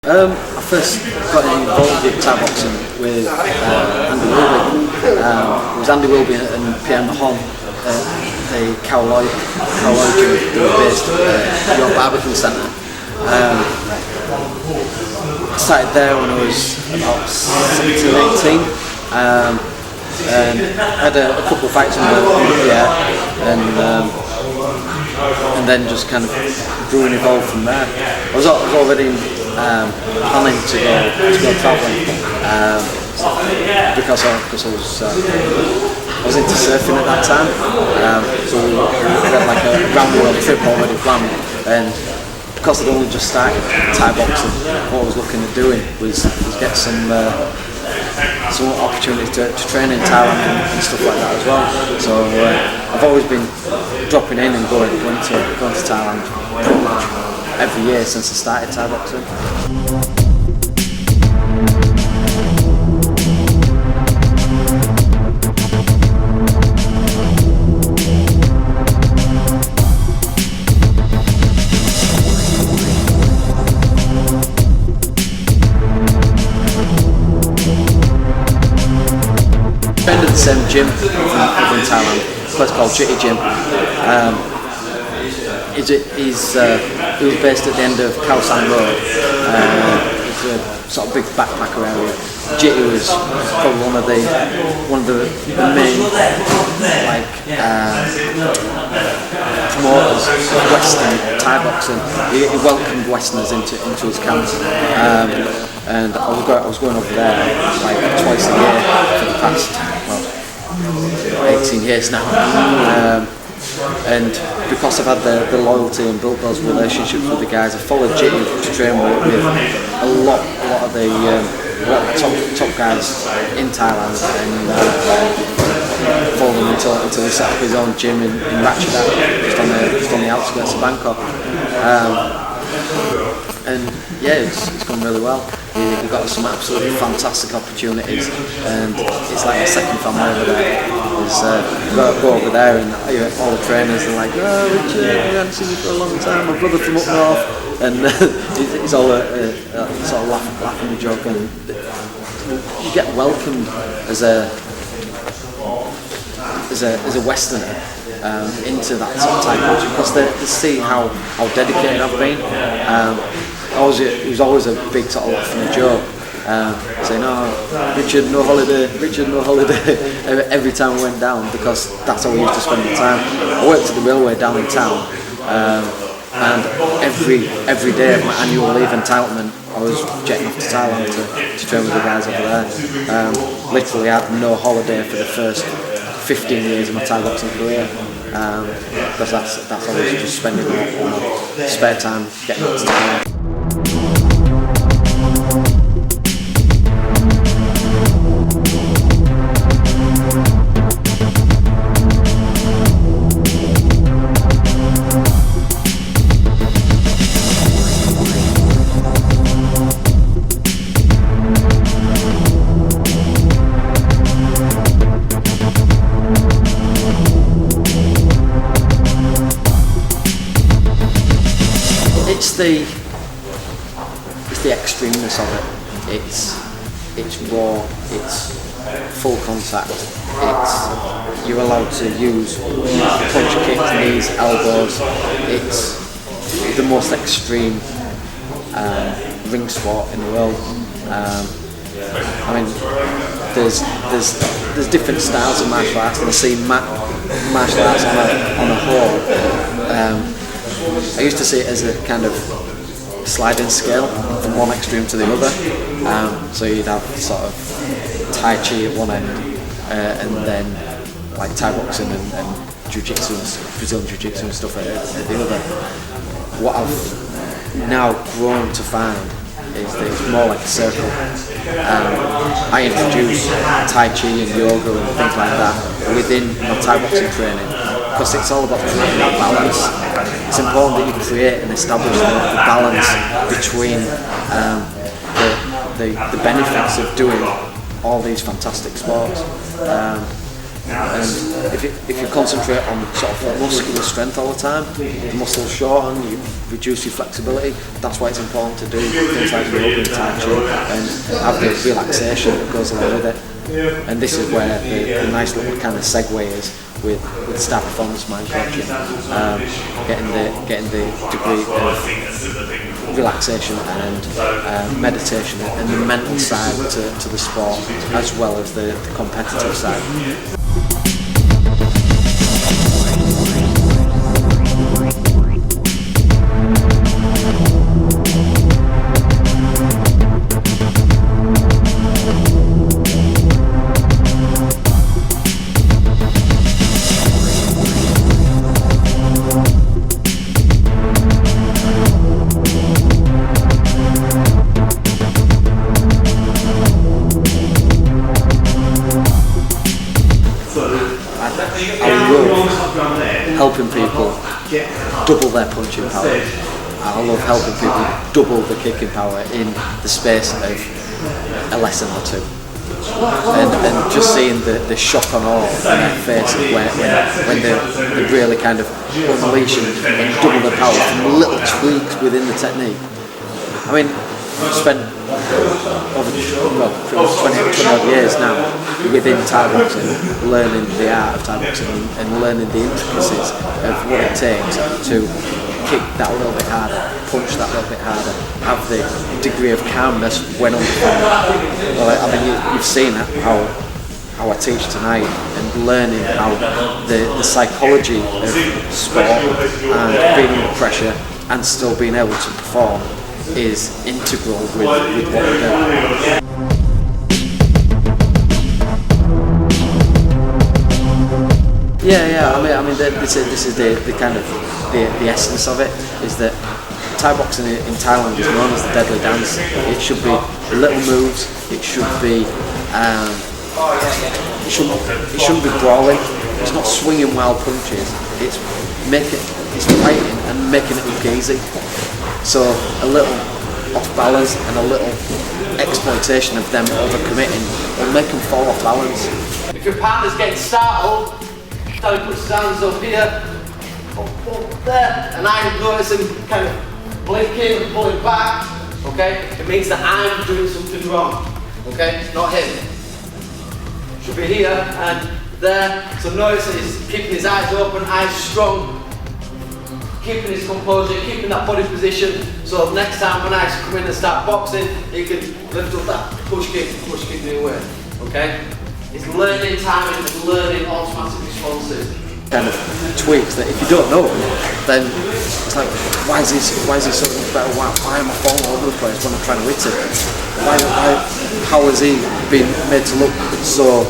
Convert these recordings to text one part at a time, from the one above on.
I first got involved with Thai boxing with Andy Wilby. It was Andy Wilby and Pierre Mahon at the Cowloy gym that were based at your barbecue centre. I started there when I was about 17, 18. And had a couple of fights under Pierre, and then just kind of grew and evolved from there. I was already planning to go travelling because I was into surfing at that time. So we had like a round the world trip already planned, and because I'd only just started Thai boxing, what I was looking at doing was get some opportunities to train in Thailand and stuff like that as well. So I've always been dropping in and going to Thailand pretty much every year since I started Thai boxing. Trained at the same gym over in Thailand, a place called Jitty Gym. He was based at the end of Khao San Road. It's a sort of big backpacker area. Jitty was probably one of the main promoters of Western Thai boxing. He welcomed Westerners into his camp. And I was going over there like twice a year for the past 18 years now. And because I've had the loyalty and built those relationships with the guys, I followed Jitty to train with a lot of the top guys in Thailand, and followed him until he set up his own gym in Ratchadat, just on the outskirts of Bangkok. And yeah, it's gone really well. We've got some absolutely fantastic opportunities, and it's like a second family over there. Go over there, and all the trainers are like, "Oh, Richard, I haven't seen you for a long time. My brother from up north," and it's all a sort of laughing joke, and you get welcomed as a Westerner into that sort of type of culture, because they see how dedicated I've been. It was always a big sort of laugh and a joke, saying, "Oh, Richard, no holiday, every time I went down, because that's how we used to spend the time. I worked at the railway down in town, and every day of my annual leave entitlement, I was jetting off to Thailand to train with the guys over there. Literally, I had no holiday for the first 15 years of my Thai boxing career, because that's always just spending all my spare time getting up to Thailand." It's the extremeness of it. It's raw. It's full contact. You're allowed to use punch, kicks, knees, elbows. It's the most extreme ring sport in the world. I mean, there's different styles of martial arts, and I see martial arts on a whole. I used to see it as a kind of sliding scale from one extreme to the other. So you'd have sort of Tai Chi at one end, and then like Thai boxing and Jiu-Jitsu and Brazilian Jiu-Jitsu and stuff at the other. What I've now grown to find is that it's more like a circle. I introduce Tai Chi and yoga and things like that within my Thai boxing training, because it's all about creating that balance. It's important that you create and establish the balance between the benefits of doing all these fantastic sports. And if you concentrate on sort of muscular strength all the time, the muscles shorten, you reduce your flexibility. That's why it's important to do things like yoga and tai chi and have the relaxation that goes along with it. And this is where the nice little kind of segue is with star performance mind coaching, getting the degree of relaxation and meditation and the mental side to the sport, as well as the competitive side. I love helping people double their punching power. I love helping people double the kicking power in the space of a lesson or two. And just seeing the shock on awe on their faces when they really kind of unleash and double their power from little tweaks within the technique. I mean, I've spent over pretty much 20 odd years now within Thai boxing, learning the art of Thai boxing and learning the intricacies of what it takes to kick that a little bit harder, punch that a little bit harder, have the degree of calmness when under fire. Well, I mean, you've seen how I teach tonight and learning how the psychology of sport and being under pressure and still being able to perform is integral with what we do. Yeah. I mean, this is the kind of the essence of it, is that Thai boxing in Thailand is known as the deadly dance. It should be little moves. It should be it shouldn't be brawling. It's not swinging wild punches. It's fighting and making it look easy. So a little off balance and a little exploitation of them overcommitting will make them fall off balance. If your partner's getting startled, tell him puts his hands up here, up there, and I notice him kind of blinking and pulling back, okay? It means that I'm doing something wrong, okay? Not him. Should be here and there. So notice that he's keeping his eyes open, eyes strong, keeping his composure, keeping that body position, so next time when I come in and start boxing, he can lift up that push kick the way, okay? It's learning timing and learning automatic responses. Kind of tweaks that if you don't know, then it's like, why is he so much better? Why am I falling all over the place when I'm trying to hit him? How has he been made to look so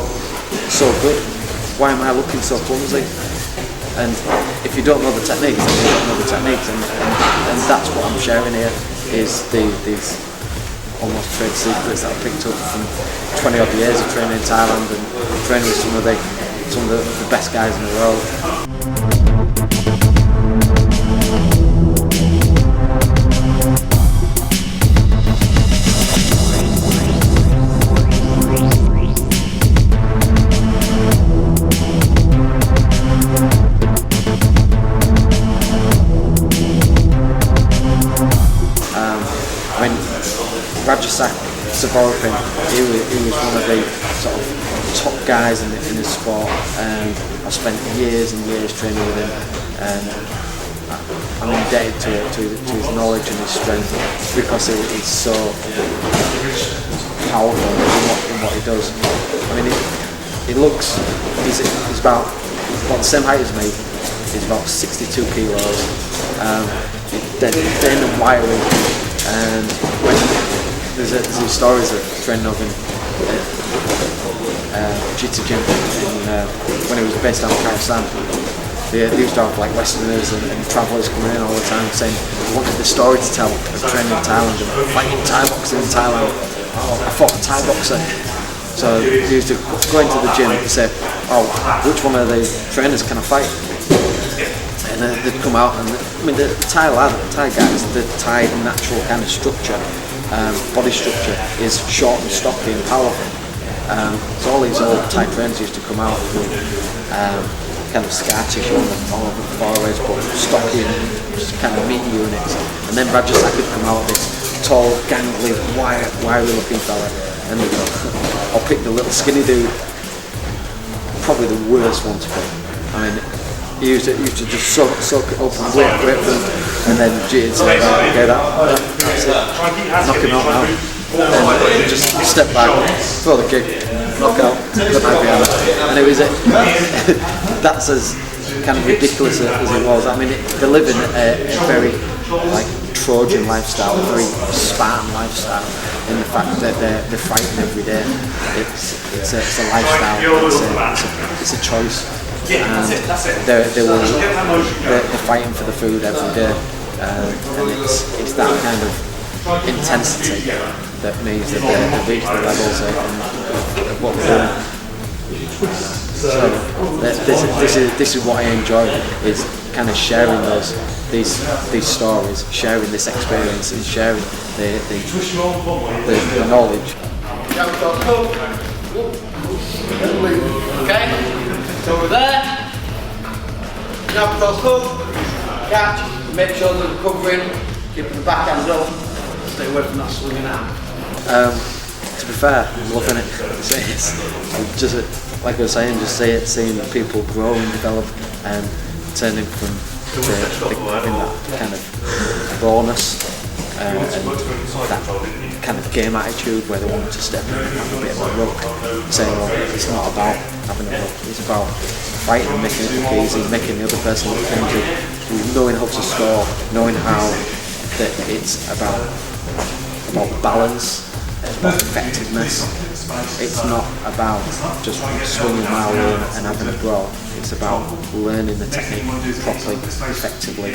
good? Why am I looking so clumsy? And if you don't know the techniques, then you don't know the techniques, and that's what I'm sharing here, is these almost trade secrets that I picked up from 20 odd years of training in Thailand and training with some of the best guys in the world. Rajasak Saboropin, he was one of the sort of top guys in his sport, and I've spent years and years training with him, and I'm indebted to his knowledge and his strength, because he's so powerful in what he does. I mean, he's about the same height as me. He's about 62 kilos. He's thin and wiry, and there's stories of training of him Jiu-Jitsu gym when he was based out of Kyrgyzstan. They used to have like Westerners and travellers coming in all the time saying they wanted the story to tell of training in Thailand and fighting Thai boxing in Thailand. Oh, I fought a Thai boxer. So they used to go into the gym and say, oh, which one of the trainers can I fight? And they'd come out, and the Thai guys, the Thai natural kind of structure, body structure is short and stocky and powerful. So all these old Thai trainers used to come out with kind of scar tissue all over the foreheads, but stocky and just kind of meaty units. And then Brad just would come out with this tall, gangly, wiry looking fella, and they'd go, I'll pick the little skinny dude. Probably the worst one to pick. I mean, he used to just soak it up and wait for him, and then G would say, okay, that's it, knock him out now. And just step back, throw the kick, knock out, good night behind it. And it was that's as kind of ridiculous as it was. I mean, they're living a very like Trojan lifestyle, a very Spartan lifestyle, in the fact that they're fighting every day. It's a lifestyle, it's a choice. And they're fighting for the food every day, and it's that kind of intensity that means that they reach the levels of what we're doing. So this is what I enjoy, is kind of sharing these stories, sharing this experience, and sharing the knowledge. Okay, so we're there. Jab cross hook, catch, make sure that we're covering, keeping the backhand up, stay away from that swinging arm. To be fair, I'm loving it. It's just like I was saying, just seeing people grow and develop and turning from having that kind of rawness and that kind of game attitude where they want to step in and have a bit of a look, saying, well, it's not about having a look, it's about fighting and making it look easy, making the other person look injured, knowing how to score, knowing how that it's about balance, it's about effectiveness. It's not about just swinging wildly and having a brawl. It's about learning the technique properly, effectively.